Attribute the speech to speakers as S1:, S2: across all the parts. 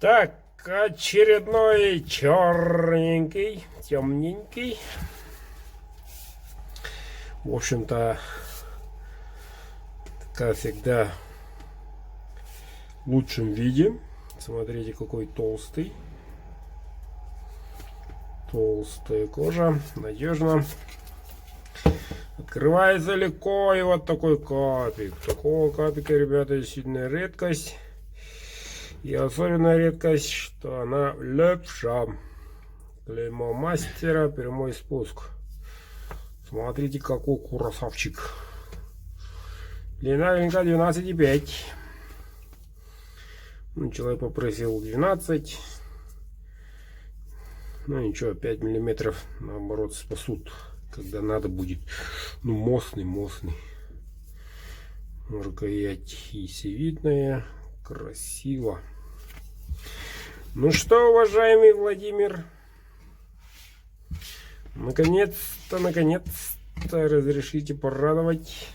S1: Так, очередной черненький, темненький. В общем-то, как всегда, в лучшем виде. Смотрите, какой толстый. Толстая кожа, надежно. Открывается легко, и вот такой капик. Такого капика, ребята, действительно редкость. И особенная редкость, что она лепша. Клеймо мастера, прямой спуск. Смотрите, какой красавчик. Длина венка 12,5. Ну, человек попросил 12. Ну ничего, 5 миллиметров наоборот спасут, когда надо будет. Ну, мощный. Рукоять ясевидная, красиво. Ну что, уважаемый Владимир, наконец-то разрешите порадовать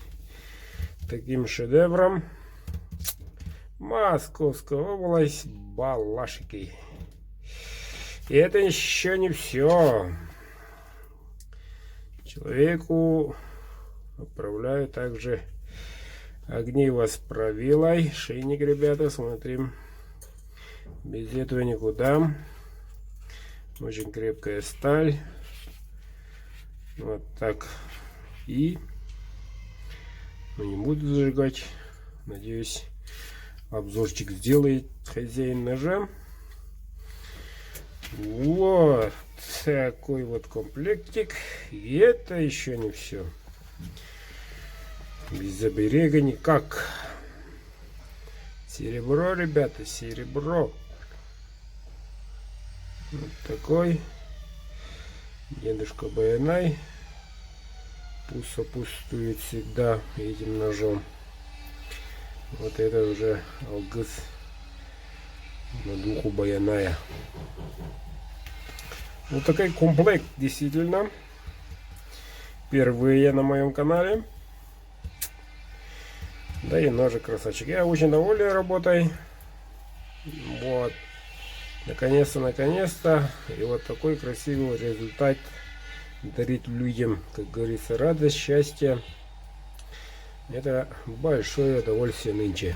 S1: таким шедевром. Московская область, Балашихи. И это еще не все. Человеку отправляю также огневосправилой. Шейник, ребята, смотрим. Без этого никуда. Очень крепкая сталь. Вот так. И не буду зажигать. Надеюсь, обзорчик сделает хозяин ножа. Вот такой вот комплектик. И это еще не все. Без оберега никак. Серебро, ребята, серебро. Вот такой. Дедушка Баянай. Пусть сопутствует всегда этим ножом. Вот это уже алгыс на духу Баяная. Вот такой комплект, действительно. Впервые на моем канале. Да и ножик красавчик. Я очень доволен работой. Вот. Наконец-то. И вот такой красивый результат дарит людям, как говорится, радость, счастье. Это большое удовольствие нынче.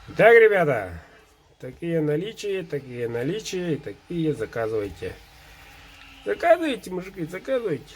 S1: Итак, ребята, такие наличия, и такие заказывайте. Заказывайте, мужики, заказывайте.